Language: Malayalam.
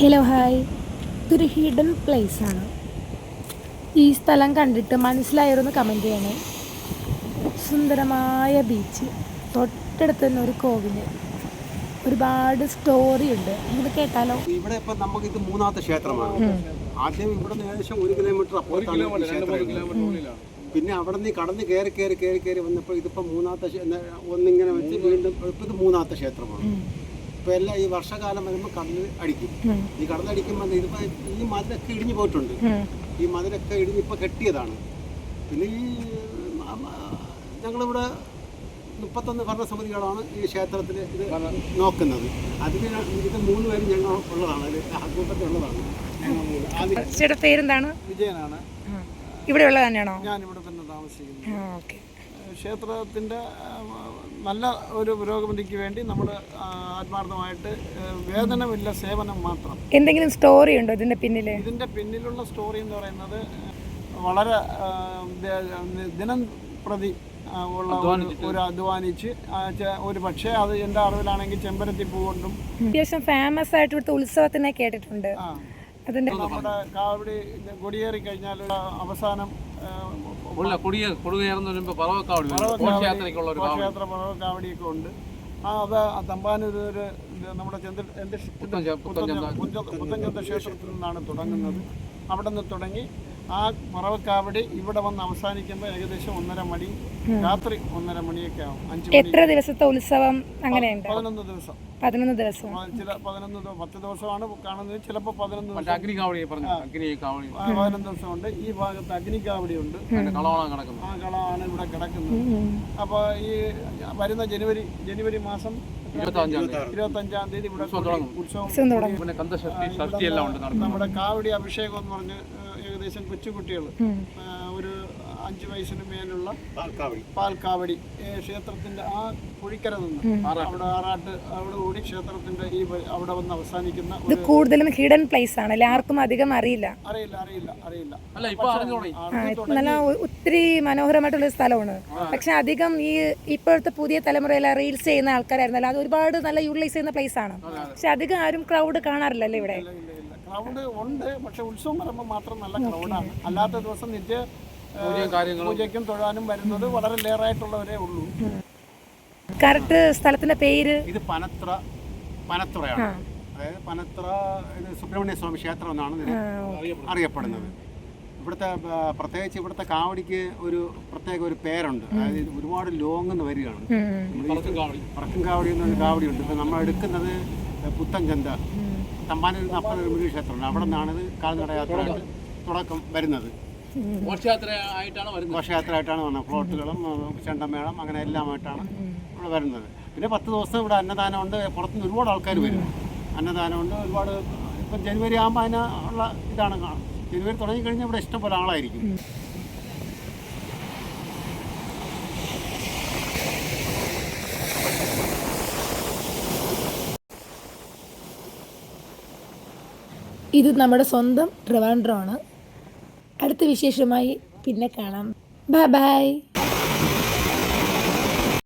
ഹലോ ഹായ്, ഇതൊരു ഹിഡൻ പ്ലേസാണ്. ഈ സ്ഥലം കണ്ടിട്ട് മനസ്സിലായവരൊന്ന് കമൻറ്റ് ചെയ്യണേ. സുന്ദരമായ ബീച്ച്, തൊട്ടടുത്ത് തന്നെ ഒരു കോവിൽ, ഒരുപാട് സ്റ്റോറി ഉണ്ട്. ഇത് കേട്ടാലോ? ഇവിടെ ഇപ്പം നമുക്ക് ഇത് മൂന്നാമത്തെ ക്ഷേത്രമാണ്. ആദ്യം ഇവിടെ നിന്ന് ഏകദേശം 1 കിലോമീറ്റർ അപ്പുറത്താണ് ക്ഷേത്രം. പിന്നെ അവിടെ നിന്ന് കടന്ന് കയറി വന്നപ്പോൾ ഇതിപ്പോൾ മൂന്നാമത്തെ ഒന്നിങ്ങനെ വെച്ച് വീണ്ടും ഇപ്പം ഇത് മൂന്നാമത്തെ ക്ഷേത്രമാണ്. ഇപ്പോൾ എല്ലാം ഈ വർഷകാലം വരുമ്പോൾ കടല് അടിക്കും. ഈ കടലടിക്കുമ്പോൾ ഇതിപ്പോൾ ഈ മതിലൊക്കെ ഇടിഞ്ഞു പോയിട്ടുണ്ട്. ഈ മതിലൊക്കെ ഇടിഞ്ഞ് ഇപ്പോൾ കെട്ടിയതാണ്. പിന്നെ ഈ ഞങ്ങളിവിടെ 31 ഭരണസമിതികളാണ് ഈ ക്ഷേത്രത്തിൽ ഇത് നോക്കുന്നത്. അതിന് ഇത് 3 പേരും ഞങ്ങൾ ഉള്ളതാണ്, ആ കൂട്ടത്തിലുള്ളതാണ്. ചേട്ടാ പേരെന്താണ്? വിജയനാണ്. ഇവിടെ ഉള്ളത് തന്നെയാണോ? ഞാനിവിടെ തന്നെ താമസിക്കുന്നു. ക്ഷേത്രത്തിൻ്റെ നല്ല ഒരു പുരോഗതിക്ക് വേണ്ടി നമ്മൾ ആത്മാർത്ഥമായിട്ട് വേതനമില്ല, സേവനം മാത്രം. എന്തെങ്കിലും സ്റ്റോറി ഉണ്ടോ ഇതിൻ്റെ പിന്നിൽ? ഇതിൻ്റെ പിന്നിലുള്ള സ്റ്റോറി എന്ന് പറയുന്നത് വളരെ ദിനം പ്രതി ഉള്ള ഒരു അധ്വാനിച്ച് ഒരു പക്ഷേ അത് എൻ്റെ അറിവിലാണെങ്കിൽ ചെമ്പരത്തി പൂ കൊണ്ടും അത്യാവശ്യം ഫേമസ് ആയിട്ട് ഇവിടുത്തെ ഉത്സവത്തിനെ കേട്ടിട്ടുണ്ട്. അതിൻ്റെ നമ്മുടെ കാവടി കൊടിയേറി കഴിഞ്ഞാൽ അവസാനം കാവടിയൊക്കെ ഉണ്ട്. അത് തമ്പാനൂർ നമ്മുടെ പുത്തൻചന്ത ക്ഷേത്രത്തിൽ നിന്നാണ് തുടങ്ങുന്നത്. അവിടെ നിന്ന് തുടങ്ങി ആ പറവക്കാവടി ഇവിടെ വന്ന് അവസാനിക്കുമ്പോൾ ഏകദേശം 1:30 മണി, രാത്രി 1:30 മണിയൊക്കെ ആവും. 5 മണി. എത്ര ദിവസത്തെ ഉത്സവം? അങ്ങനെയുണ്ട്. 11 ദിവസം. 11 ദിവസം. ചില 10 ദിവസമാണ് കാണുന്നത്, ചിലപ്പോൾ 11 ദിവസം. 11 ദിവസമുണ്ട്. ഈ ഭാഗത്ത് അഗ്നികാവടി ഉണ്ട്. ആ കളമാണ് ഇവിടെ കിടക്കുന്നത്. അപ്പോൾ ഈ വരുന്ന ജനുവരി മാസം 25-ാം തീയതി ഇവിടെ ഉത്സവം. നമ്മുടെ കാവടി അഭിഷേകം എന്ന് പറഞ്ഞ് ഏകദേശം കൊച്ചുകുട്ടികൾ ഒരു 5 വയസ്സിന് മേലുള്ള പാൽക്കാവടി ക്ഷേത്രത്തിന്റെ ആ കുഴിക്കര നിന്ന് അവിടെ ആറാട്ട് അവിടെ കൂടി ക്ഷേത്രത്തിന്റെ ഈ അവിടെ വന്ന് അവസാനിക്കുന്ന ഇത് കൂടുതലും ഹിഡൻ പ്ലേസ് ആണ്. ആർക്കും അധികം അറിയില്ല. നല്ല ഒത്തിരി മനോഹരമായിട്ടുള്ള സ്ഥലമാണ്. പക്ഷെ അധികം ഈ ഇപ്പോഴത്തെ പുതിയ തലമുറയിലെ റീൽസ് ചെയ്യുന്ന ആൾക്കാരായിരുന്നല്ലോ, അത് ഒരുപാട് നല്ല യൂട്ടിലൈസ് ചെയ്യുന്ന പ്ലേസ് ആണ്. പക്ഷെ അധികം ആരും ക്രൗഡ് കാണാറില്ലല്ലോ ഇവിടെ. ക്രൗഡ് ഉണ്ട്, പക്ഷെ ഉത്സവം വരുമ്പോൾ മാത്രം നല്ല ക്രൗഡാണ്. അല്ലാത്ത ദിവസം നിത്യ പൂജയ്ക്കും തൊഴാനും വരുന്നത് വളരെ ലെയറായിട്ടുള്ളവരേ ഉള്ളൂ. കറക്റ്റ് സ്ഥലത്തിന്റെ പേര് ഇത് പനത്രയാണ്. അതായത് പനത്ര സുബ്രഹ്മണ്യ സ്വാമി ക്ഷേത്രം എന്നാണ് അറിയപ്പെടുന്നത്. ഇവിടുത്തെ പ്രത്യേകിച്ച് ഇവിടുത്തെ കാവടിക്ക് ഒരു പ്രത്യേക ഒരു പേരുണ്ട്. അതായത് ഒരുപാട് ലോങ് എന്ന് വരികയാണ്. പറക്കും കാവടി എന്നൊരു കാവടിയുണ്ട്. ഇപ്പം നമ്മൾ എടുക്കുന്നത് പുത്തൻചന്ത തമ്പാനൂരിൽ അപ്പുറം ഒരു ക്ഷേത്രമുണ്ട്. അവിടെ നിന്നാണ് ഇത് കാൽനടയാത്രയായിട്ട് തുടക്കം വരുന്നത്. ഘോഷയാത്രയായിട്ടാണ് വന്നത്. ഫ്ലോട്ടുകളും ചെണ്ടമേളം അങ്ങനെ എല്ലാമായിട്ടാണ് ഇവിടെ വരുന്നത്. പിന്നെ 10 ദിവസം ഇവിടെ അന്നദാനമുണ്ട്. പുറത്തുനിന്ന് ഒരുപാട് ആൾക്കാർ വരും. അന്നദാനമുണ്ട് ഒരുപാട്. ഇപ്പം ജനുവരി ആകുമ്പോൾ അതിനുള്ള ഇതാണ് കാണും. ജനുവരി തുടങ്ങിക്കഴിഞ്ഞാൽ ഇവിടെ ഇഷ്ടംപോലെ ആളായിരിക്കും. ഇത് നമ്മുടെ സ്വന്തം ട്രിവാൻഡ്രമാണ്. അടുത്ത വിശേഷമായി പിന്നെ കാണാം. Bye bye.